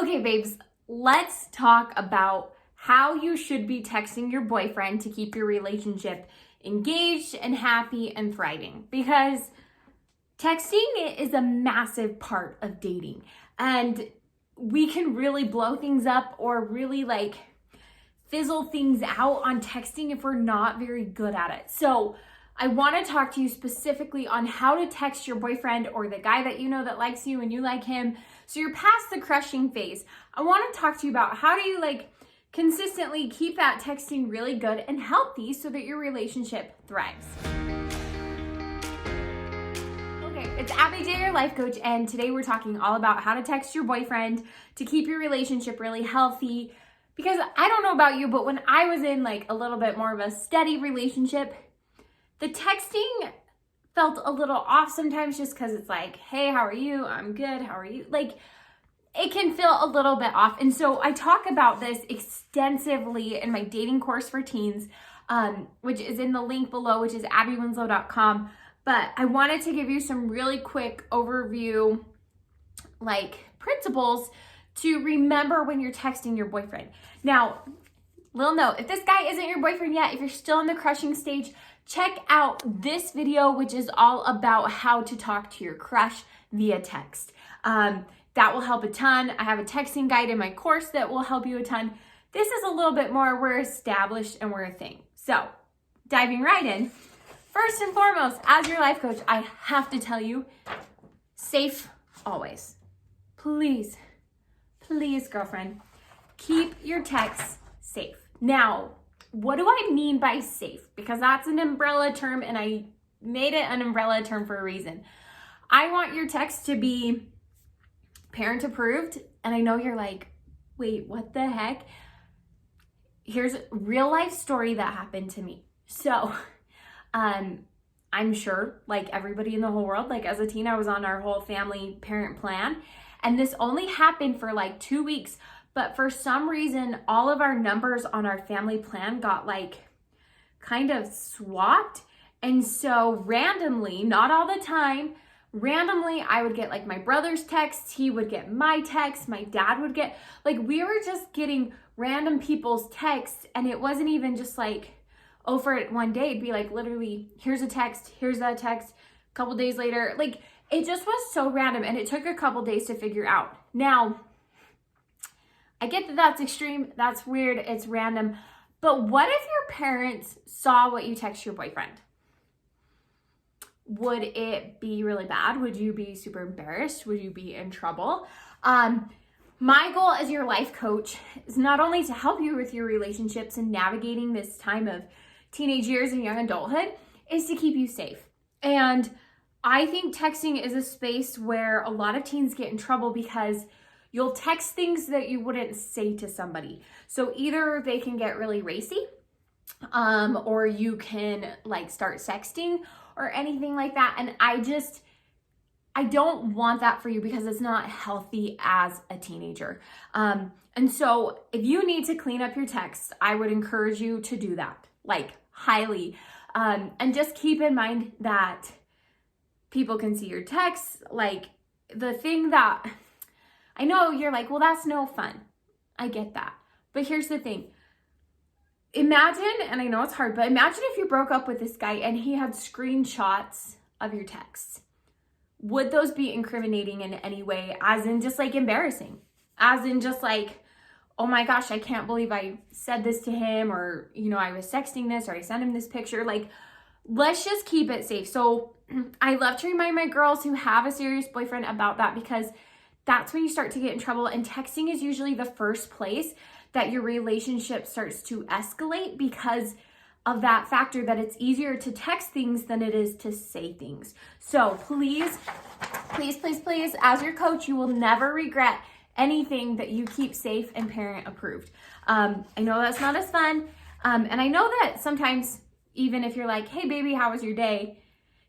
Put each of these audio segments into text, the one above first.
Okay, babes, let's talk about how you should be texting your boyfriend to keep your relationship engaged and happy and thriving. Because texting is a massive part of dating, and we can really blow things up or really fizzle things out on texting if we're not very good at it. So I want to talk to you specifically on how to text your boyfriend or the guy that you know that likes you and you like him. So you're past the crushing phase. I want to talk to you about how do you consistently keep that texting really good and healthy so that your relationship thrives. Okay, it's Abby J, your life coach, and today we're talking all about how to text your boyfriend to keep your relationship really healthy. Because I don't know about you, but when I was in a little bit more of a steady relationship, the texting felt a little off sometimes just because it's hey, how are you? I'm good. How are you? It can feel a little bit off. And so I talk about this extensively in my dating course for teens, which is in the link below, which is abbywinslow.com. But I wanted to give you some really quick overview, principles to remember when you're texting your boyfriend. Now, little note, if this guy isn't your boyfriend yet, if you're still in the crushing stage, check out this video, which is all about how to talk to your crush via text. That will help a ton. I have a texting guide in my course that will help you a ton. This is a little bit more, we're established and we're a thing. So, diving right in, first and foremost, as your life coach, I have to tell you, safe always. Please, girlfriend, keep your texts safe. Now, what do I mean by safe? Because that's an umbrella term and I made it an umbrella term for a reason. I want your text to be parent approved. And I know you're wait, what the heck? Here's a real life story that happened to me. So, I'm sure everybody in the whole world, as a teen, I was on our whole family parent plan. And this only happened for 2 weeks. But for some reason, all of our numbers on our family plan got kind of swapped. And so randomly, not all the time, randomly I would get my brother's texts, he would get my texts, my dad would get, we were just getting random people's texts. And it wasn't even just oh, for it one day, it'd be literally, here's a text, here's that text, a couple days later. It just was so random and it took a couple days to figure out. Now, I get that that's extreme, that's weird, it's random, but what if your parents saw what you text your boyfriend? Would it be really bad? Would you be super embarrassed? Would you be in trouble? My goal as your life coach is not only to help you with your relationships and navigating this time of teenage years and young adulthood, is to keep you safe. And I think texting is a space where a lot of teens get in trouble because you'll text things that you wouldn't say to somebody. So either they can get really racy, or you can start sexting or anything like that. And I don't want that for you because it's not healthy as a teenager. And so if you need to clean up your texts, I would encourage you to do that, highly. And just keep in mind that people can see your texts. The thing that I know you're well, that's no fun. I get that. But here's the thing. Imagine, and I know it's hard, but imagine if you broke up with this guy and he had screenshots of your texts. Would those be incriminating in any way? As in just embarrassing? As in just oh my gosh, I can't believe I said this to him, or, I was sexting this, or I sent him this picture. Let's just keep it safe. So I love to remind my girls who have a serious boyfriend about that, because that's when you start to get in trouble. And texting is usually the first place that your relationship starts to escalate because of that factor that it's easier to text things than it is to say things. So please, as your coach, you will never regret anything that you keep safe and parent approved. I know that's not as fun. And I know that sometimes, even if you're hey baby, how was your day?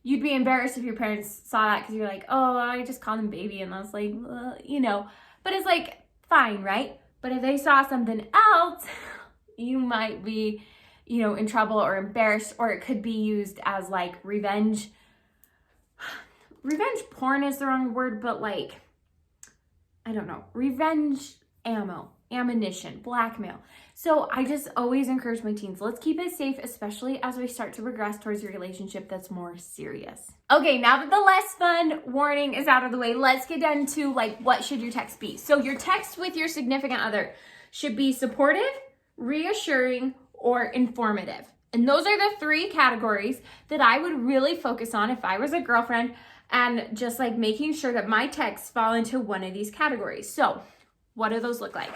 You'd be embarrassed if your parents saw that because you're oh, I just called him baby. And I was but it's fine, right? But if they saw something else, you might be, in trouble or embarrassed, or it could be used as revenge. Revenge porn is the wrong word, but I don't know, revenge ammo, ammunition, blackmail. So I just always encourage my teens, let's keep it safe, especially as we start to progress towards a relationship that's more serious. Okay, now that the less fun warning is out of the way, let's get down to like, what should your text be? So your text with your significant other should be supportive, reassuring, or informative. And those are the three categories that I would really focus on if I was a girlfriend, and just like making sure that my texts fall into one of these categories. So what do those look like?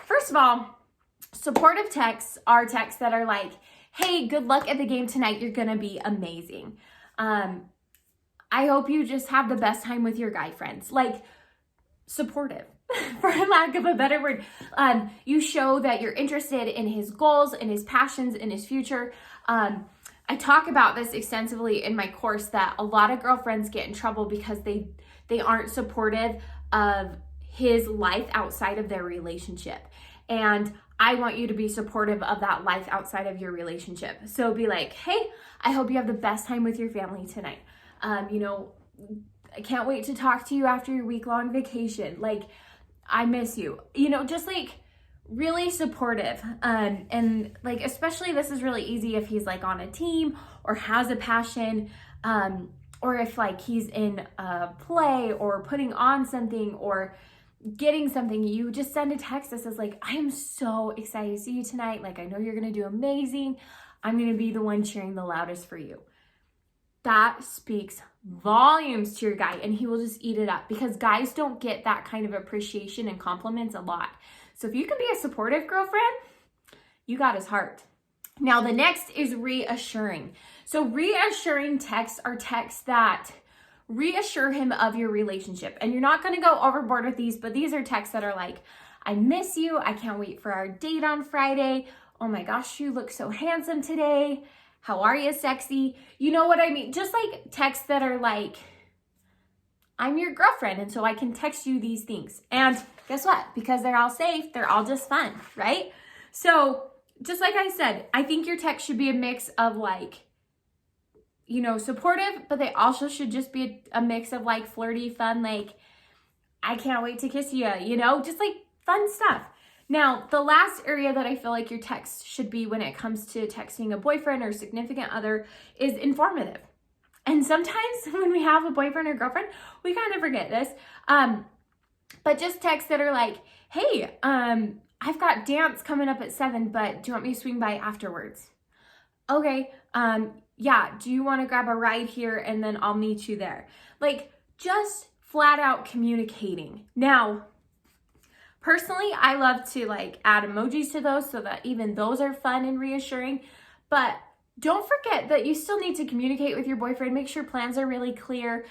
First of all, supportive texts are texts that are like, hey, good luck at the game tonight. You're going to be amazing. I hope you just have the best time with your guy friends. Like, supportive, for lack of a better word. You show that you're interested in his goals, in his passions, in his future. I talk about this extensively in my course, that a lot of girlfriends get in trouble because they aren't supportive of his life outside of their relationship. And I want you to be supportive of that life outside of your relationship. So be like, hey, I hope you have the best time with your family tonight. I can't wait to talk to you after your week-long vacation. Like, I miss you. Just like really supportive. And like, especially this is really easy if he's like on a team or has a passion, or if like he's in a play or putting on something or getting something. You just send a text that says like, I am so excited to see you tonight. Like, I know you're going to do amazing. I'm going to be the one cheering the loudest for you. That speaks volumes to your guy, and he will just eat it up, because guys don't get that kind of appreciation and compliments a lot. So if you can be a supportive girlfriend, you got his heart. Now the next is reassuring. So reassuring texts are texts that reassure him of your relationship. And you're not going to go overboard with these, but these are texts that are like, I miss you. I can't wait for our date on Friday. Oh my gosh, you look so handsome today. How are you, sexy? You know what I mean? Just like texts that are like, I'm your girlfriend, and so I can text you these things. And guess what? Because they're all safe, they're all just fun, right? So just like I said, I think your text should be a mix of like, supportive, but they also should just be a mix of like flirty, fun, like, I can't wait to kiss you, just like fun stuff. Now, the last area that I feel like your text should be when it comes to texting a boyfriend or significant other is informative. And sometimes when we have a boyfriend or girlfriend, we kind of forget this. But just texts that are like, hey, I've got dance coming up at 7, but do you want me to swing by afterwards? Okay, yeah, do you want to grab a ride here and then I'll meet you there? Like, just flat out communicating. Now, personally, I love to like add emojis to those so that even those are fun and reassuring. But don't forget that you still need to communicate with your boyfriend. Make sure plans are really clear.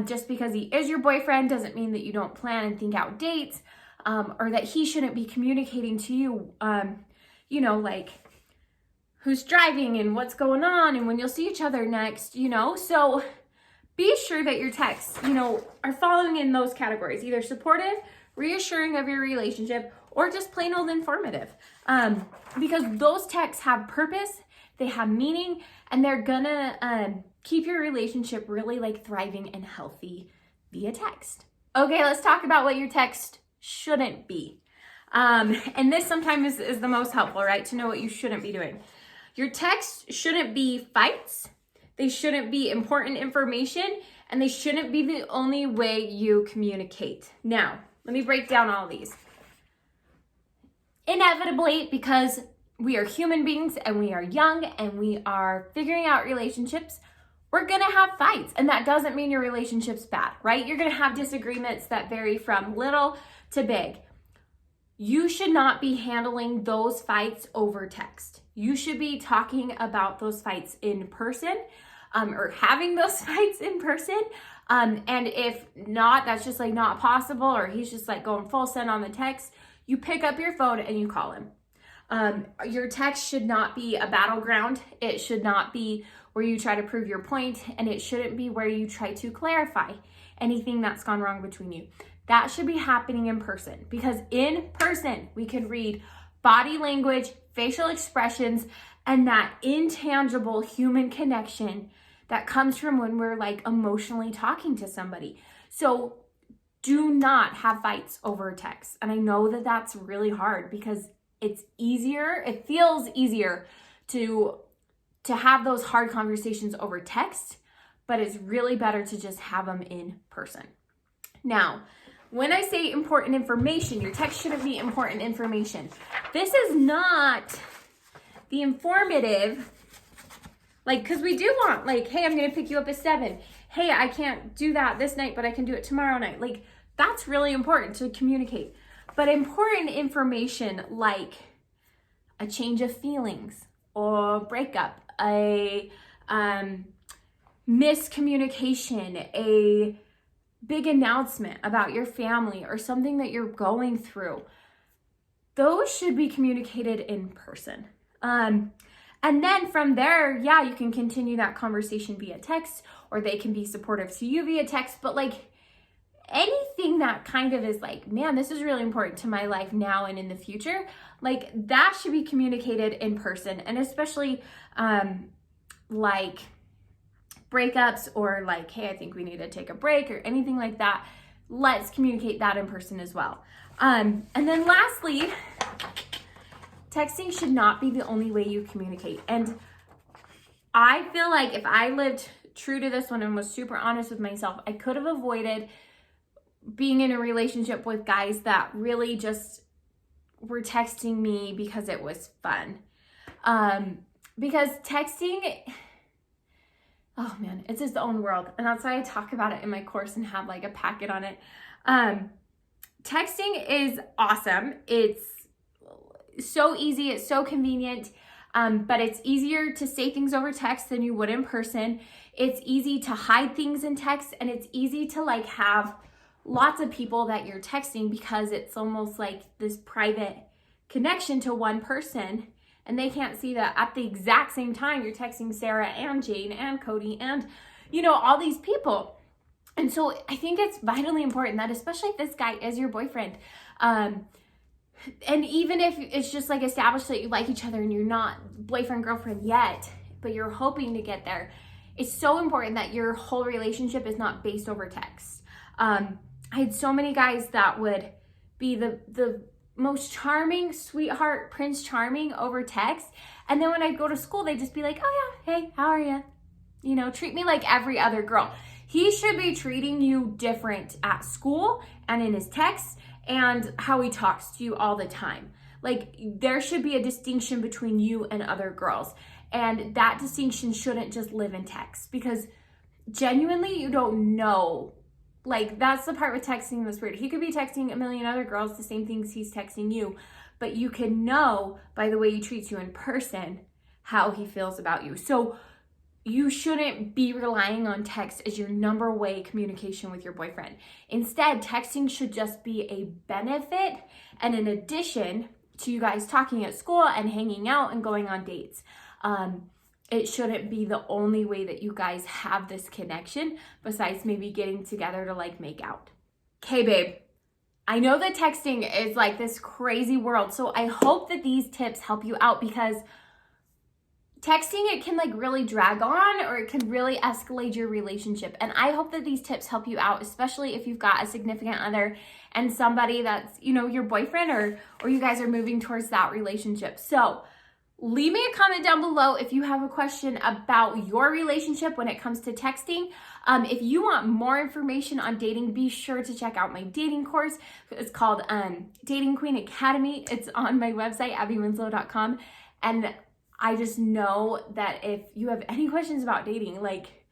Just because he is your boyfriend doesn't mean that you don't plan and think out dates, or that he shouldn't be communicating to you, like who's driving and what's going on and when you'll see each other next, So be sure that your texts, are following in those categories, either supportive, reassuring of your relationship, or just plain old informative. Because those texts have purpose, they have meaning, and they're gonna keep your relationship really like thriving and healthy via text. Okay, let's talk about what your text shouldn't be. And this sometimes is the most helpful, right? To know what you shouldn't be doing. Your text shouldn't be fights. They shouldn't be important information, and they shouldn't be the only way you communicate. Now, let me break down all these. Inevitably, because we are human beings and we are young and we are figuring out relationships, we're gonna have fights. And that doesn't mean your relationship's bad, right? You're gonna have disagreements that vary from little to big. You should not be handling those fights over text. You should be talking about those fights in person, or having those fights in person. And if not, that's just like not possible, or he's just like going full send on the text, you pick up your phone and you call him. Your text should not be a battleground. It should not be where you try to prove your point, and it shouldn't be where you try to clarify anything that's gone wrong between you. That should be happening in person, because in person we can read body language, facial expressions, and that intangible human connection that comes from when we're like emotionally talking to somebody. So do not have fights over text. And I know that that's really hard because it's easier, it feels easier to have those hard conversations over text, but it's really better to just have them in person. Now, when I say important information, your text shouldn't be important information. This is not the informative, like, because we do want, like, hey, I'm going to pick you up at 7. Hey, I can't do that this night, but I can do it tomorrow night. Like, that's really important to communicate. But important information like a change of feelings or breakup, a miscommunication, a big announcement about your family or something that you're going through, those should be communicated in person. And then from there, yeah, you can continue that conversation via text, or they can be supportive to you via text. But like anything that kind of is like, man, this is really important to my life now and in the future, like that should be communicated in person. And especially like breakups or like, hey, I think we need to take a break or anything like that. Let's communicate that in person as well. And then lastly, texting should not be the only way you communicate. And I feel like if I lived true to this one and was super honest with myself, I could have avoided being in a relationship with guys that really just were texting me because it was fun. Because texting, oh man, it's its own world. And that's why I talk about it in my course and have like a packet on it. Texting is awesome. It's so easy. It's so convenient. But it's easier to say things over text than you would in person. It's easy to hide things in text, and it's easy to like have lots of people that you're texting because it's almost like this private connection to one person, and they can't see that at the exact same time you're texting Sarah and Jane and Cody and, you know, all these people. And so I think it's vitally important that, especially if this guy is your boyfriend, and even if it's just like established that you like each other and you're not boyfriend, girlfriend yet, but you're hoping to get there, it's so important that your whole relationship is not based over text. I had so many guys that would be the most charming, sweetheart, Prince Charming over text. And then when I'd go to school, they'd just be like, oh yeah, hey, how are you? You know, treat me like every other girl. He should be treating you different at school and in his texts and how he talks to you all the time. Like, there should be a distinction between you and other girls. And that distinction shouldn't just live in text, because genuinely you don't know. Like, that's the part with texting that's weird. He could be texting a million other girls the same things he's texting you, but you can know by the way he treats you in person how he feels about you. So you shouldn't be relying on text as your number way communication with your boyfriend. Instead, texting should just be a benefit and an addition to you guys talking at school and hanging out and going on dates. It shouldn't be the only way that you guys have this connection besides maybe getting together to like make out. Okay, babe, I know that texting is like this crazy world. So I hope that these tips help you out, because texting, it can like really drag on, or it can really escalate your relationship. And I hope that these tips help you out, especially if you've got a significant other and somebody that's, you know, your boyfriend, or you guys are moving towards that relationship. So leave me a comment down below if you have a question about your relationship when it comes to texting. If you want more information on dating, be sure to check out my dating course. It's called Dating Queen Academy. It's on my website, abbywinslow.com. And I just know that if you have any questions about dating, like,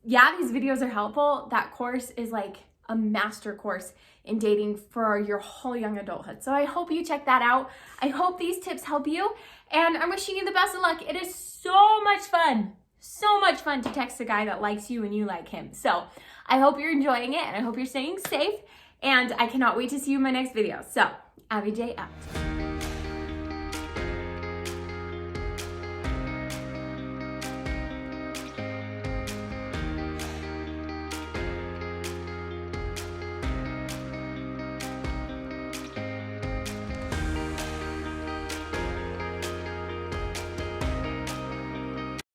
yeah, these videos are helpful. That course is like a master course in dating for your whole young adulthood. So I hope you check that out. I hope these tips help you, and I'm wishing you the best of luck. It is so much fun to text a guy that likes you and you like him. So I hope you're enjoying it, and I hope you're staying safe, and I cannot wait to see you in my next video. So, Abby J out.